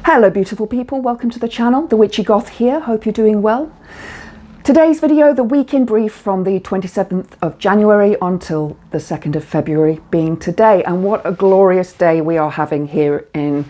Hello beautiful people, welcome to the channel. The Witchy Goth here, hope you're doing well. Today's video, the week in brief from the 27th of January until the 2nd of February being today. And what a glorious day we are having here in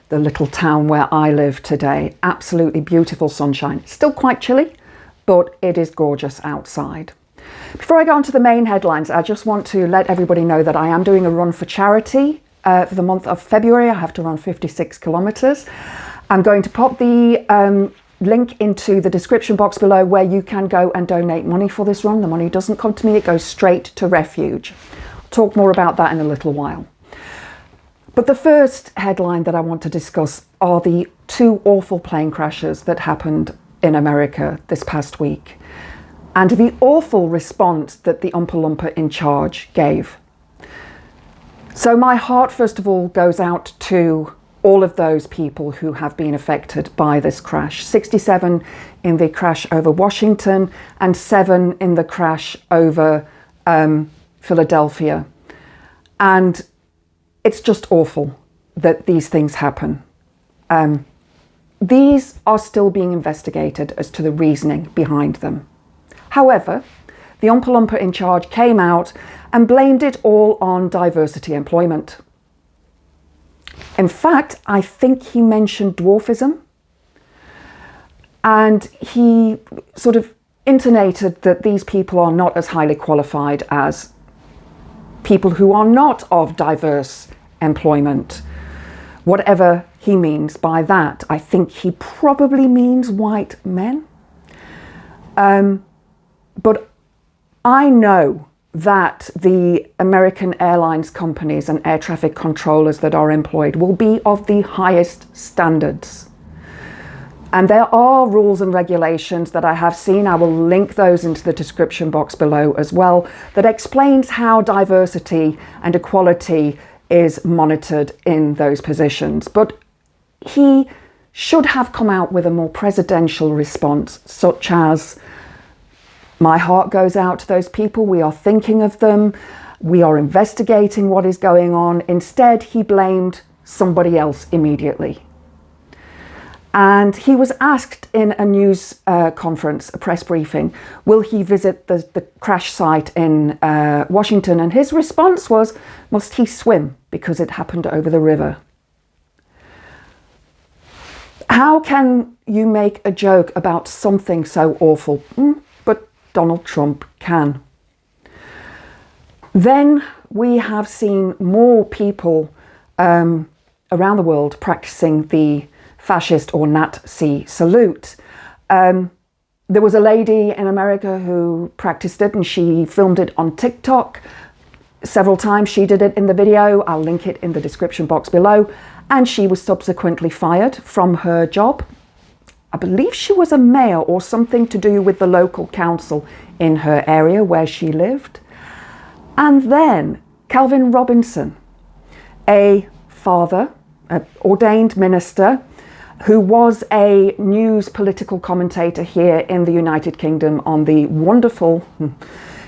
the little town where I live today. Absolutely beautiful sunshine. Still quite chilly, but it is gorgeous outside. Before I go on to the main headlines, I just want to let everybody know that I am doing a run for charity. For the month of February, I have to run 56 kilometers. I'm going to pop the link into the description box below where you can go and donate money for this run. The money doesn't come to me, it goes straight to Refuge. I'll talk more about that in a little while. But the first headline that I want to discuss are the two awful plane crashes that happened in America this past week, and the awful response that the Oompa Loompa in charge gave. So my heart, first of all, goes out to all of those people who have been affected by this crash. 67 in the crash over Washington and 7 in the crash over Philadelphia. And it's just awful that these things happen. These are still being investigated as to the reasoning behind them. However, the Oompa Loompa in charge came out and blamed it all on diversity employment. In fact, I think he mentioned dwarfism, and he sort of intonated that these people are not as highly qualified as people who are not of diverse employment. Whatever he means by that, I think he probably means white men. But I know that the American airlines companies and air traffic controllers that are employed will be of the highest standards. And there are rules and regulations that I have seen, I will link those into the description box below as well, that explains how diversity and equality is monitored in those positions. But he should have come out with a more presidential response, such as, my heart goes out to those people, we are thinking of them, we are investigating what is going on. Instead, he blamed somebody else immediately. And he was asked in a news conference, a press briefing, will he visit the crash site in Washington? And his response was, must he swim because it happened over the river? How can you make a joke about something so awful? But Donald Trump can. Then we have seen more people around the world practicing the fascist or Nazi salute. There was a lady in America who practiced it and she filmed it on TikTok several times. She did it in the video. I'll link it in the description box below. And she was subsequently fired from her job. I believe she was a mayor or something to do with the local council in her area where she lived. And then Calvin Robinson, a father, an ordained minister, who was a news political commentator here in the United Kingdom on the wonderful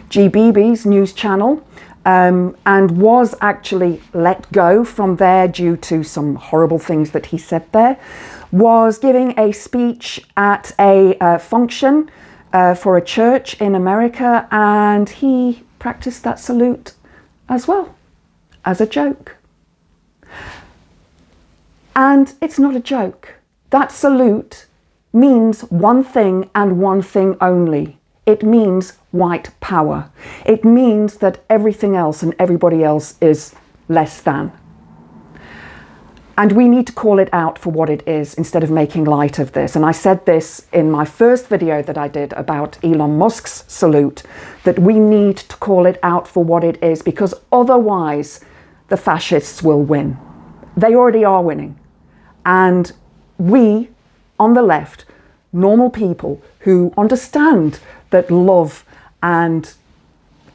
GBB's news channel, and was actually let go from there due to some horrible things that he said there, was giving a speech at a function for a church in America, and he practiced that salute as well, as a joke. And it's not a joke. That salute means one thing and one thing only. It means white power. It means that everything else and everybody else is less than. And we need to call it out for what it is instead of making light of this. And I said this in my first video that I did about Elon Musk's salute, that we need to call it out for what it is, because otherwise the fascists will win. They already are winning. And we, on the left, normal people who understand that love and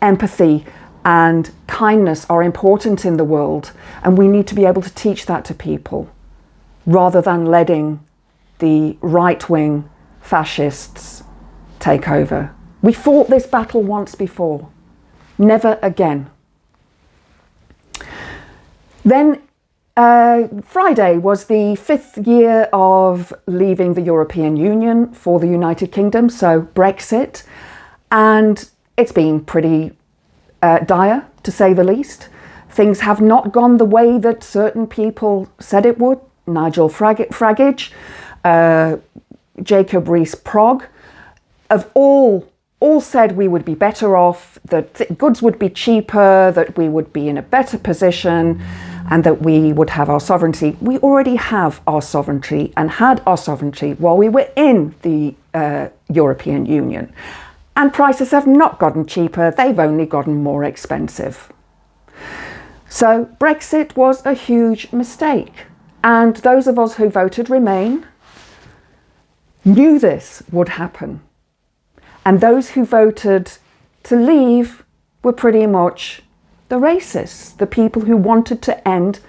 empathy and kindness are important in the world, and we need to be able to teach that to people rather than letting the right-wing fascists take over. We fought this battle once before, never again. Then Friday was the 5th year of leaving the European Union for the United Kingdom, so Brexit, and it's been pretty dire, to say the least. Things have not gone the way that certain people said it would. Nigel Farage, Jacob Rees-Mogg, have all said we would be better off, that goods would be cheaper, that we would be in a better position, and that we would have our sovereignty. We already have our sovereignty and had our sovereignty while we were in the European Union. And prices have not gotten cheaper, they've only gotten more expensive. So Brexit was a huge mistake. And those of us who voted Remain knew this would happen. And those who voted to leave were pretty much the racists, the people who wanted to end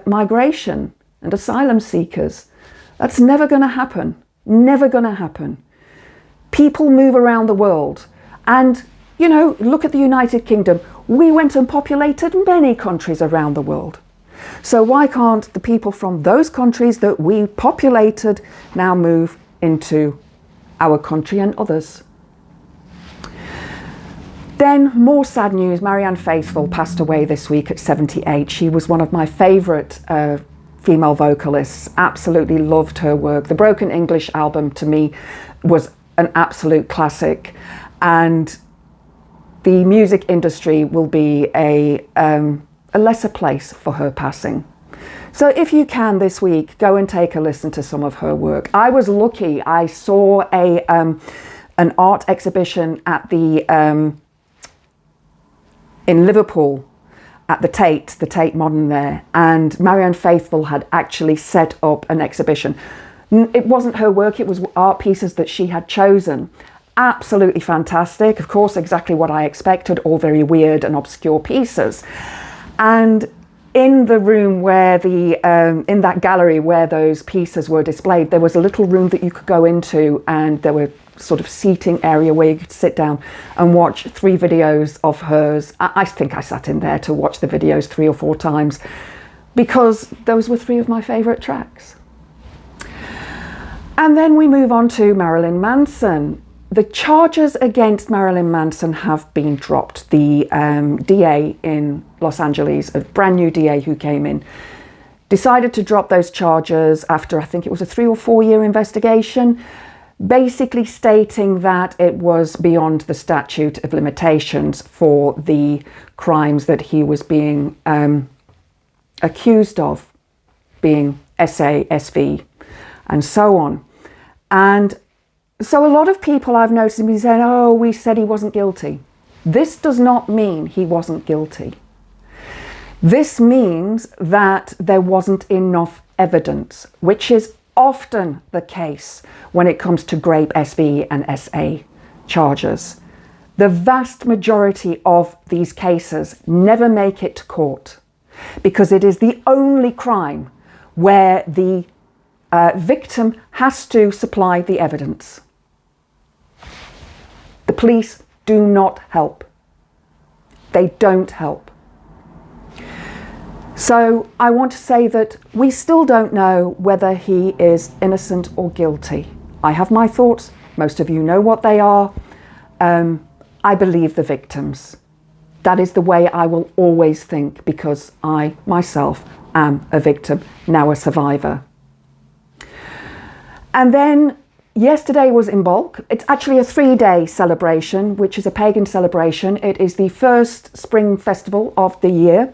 migration and asylum seekers. That's never going to happen. Never going to happen. People move around the world. And, you know, look at the United Kingdom. We went and populated many countries around the world. So why can't the people from those countries that we populated now move into our country and others? Then more sad news, Marianne Faithfull passed away this week at 78. She was one of my favourite female vocalists, absolutely loved her work. The Broken English album to me was an absolute classic, and the music industry will be a lesser place for her passing. So if you can this week, go and take a listen to some of her work. I was lucky, I saw an art exhibition at the in Liverpool at the Tate Modern there, and Marianne Faithfull had actually set up an exhibition. It wasn't her work, it was art pieces that she had chosen. Absolutely fantastic, of course, exactly what I expected, all very weird and obscure pieces. And in the room where in that gallery where those pieces were displayed, there was a little room that you could go into, and there were sort of seating area where you could sit down and watch 3 videos of hers. I think I sat in there to watch the videos 3 or 4 times because those were 3 of my favourite tracks. And then we move on to Marilyn Manson. The charges against Marilyn Manson have been dropped. The DA in Los Angeles, a brand new DA who came in, decided to drop those charges after I think it was a 3 or 4 year investigation, basically stating that it was beyond the statute of limitations for the crimes that he was being accused of, being SA, SV, and so on. And so a lot of people I've noticed have been saying, oh, we said he wasn't guilty. This does not mean he wasn't guilty. This means that there wasn't enough evidence, which is often the case when it comes to Grape SV and SA charges. The vast majority of these cases never make it to court because it is the only crime where the victim has to supply the evidence. The police do not help. They don't help. So I want to say that we still don't know whether he is innocent or guilty. I have my thoughts. Most of you know what they are. I believe the victims. That is the way I will always think because I myself am a victim, now a survivor. And then yesterday was Imbolc. It's actually a 3-day celebration, which is a pagan celebration. It is the first spring festival of the year.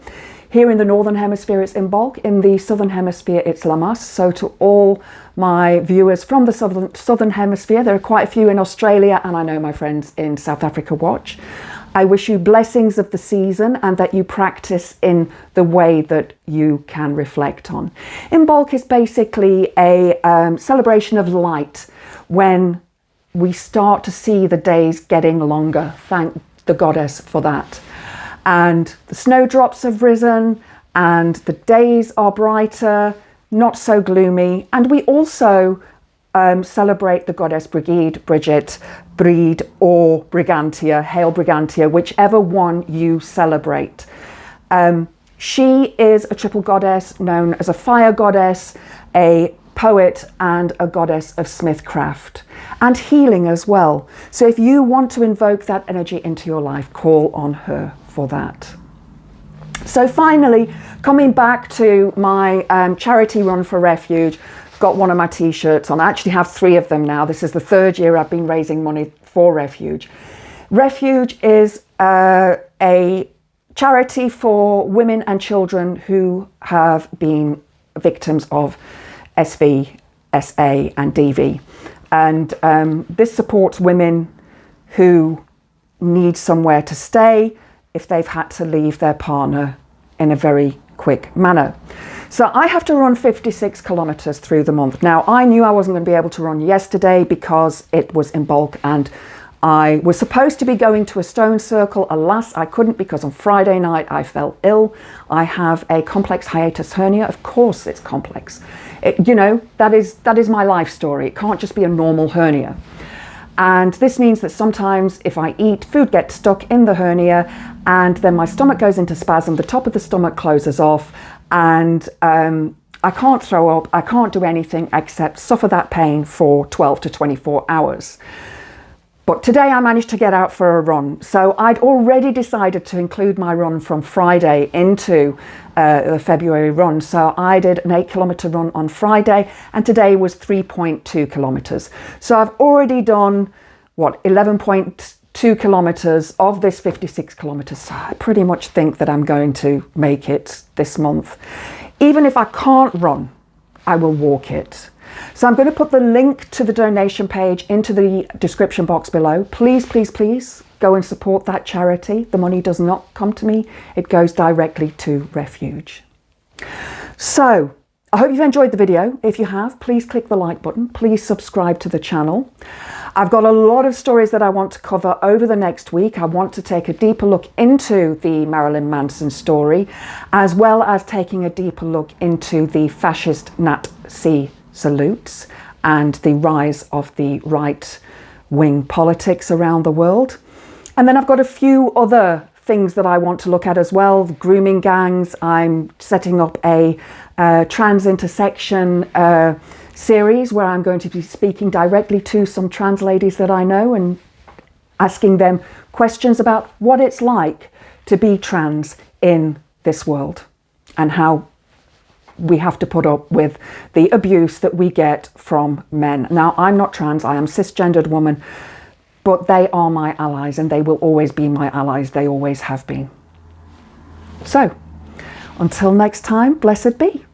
Here in the Northern Hemisphere, it's Imbolc. In the Southern Hemisphere, it's Lammas. So to all my viewers from the Southern Hemisphere, there are quite a few in Australia, and I know my friends in South Africa watch. I wish you blessings of the season and that you practice in the way that you can reflect on. Imbolc is basically a celebration of light when we start to see the days getting longer. Thank the goddess for that. And the snowdrops have risen and the days are brighter, not so gloomy. And we also celebrate the goddess Brigid, Bridget, Bride, or Brigantia, Hail Brigantia, whichever one you celebrate. She is a triple goddess known as a fire goddess, a poet, and a goddess of smithcraft and healing as well. So if you want to invoke that energy into your life, call on her for that. So finally, coming back to my charity run for refuge, got one of my t-shirts on. I actually have 3 of them now. This is the 3rd year I've been raising money for Refuge. Refuge is a charity for women and children who have been victims of SV, SA and DV. And this supports women who need somewhere to stay if they've had to leave their partner in a very quick manner. So I have to run 56 kilometers through the month. Now, I knew I wasn't going to be able to run yesterday because it was in bulk and I was supposed to be going to a stone circle. Alas, I couldn't because on Friday night I fell ill. I have a complex hiatus hernia. Of course it's complex. You know, that is my life story. It can't just be a normal hernia. And this means that sometimes if I eat, food gets stuck in the hernia and then my stomach goes into spasm, the top of the stomach closes off and I can't throw up, I can't do anything except suffer that pain for 12 to 24 hours. But today I managed to get out for a run. So I'd already decided to include my run from Friday into the February run. So I did an 8-kilometer run on Friday and today was 3.2 kilometers. So I've already done, 11.2 kilometers of this 56 kilometers. So I pretty much think that I'm going to make it this month. Even if I can't run, I will walk it. So I'm going to put the link to the donation page into the description box below. Please, please, please go and support that charity. The money does not come to me. It goes directly to Refuge. So I hope you've enjoyed the video. If you have, please click the like button. Please subscribe to the channel. I've got a lot of stories that I want to cover over the next week. I want to take a deeper look into the Marilyn Manson story, as well as taking a deeper look into the fascist Nazi salutes and the rise of the right-wing politics around the world. And then I've got a few other things that I want to look at as well. Grooming gangs. I'm setting up a trans intersection series where I'm going to be speaking directly to some trans ladies that I know and asking them questions about what it's like to be trans in this world and how we have to put up with the abuse that we get from men. Now, I'm not trans, I am a cisgendered woman, but they are my allies and they will always be my allies. They always have been. So, until next time, blessed be.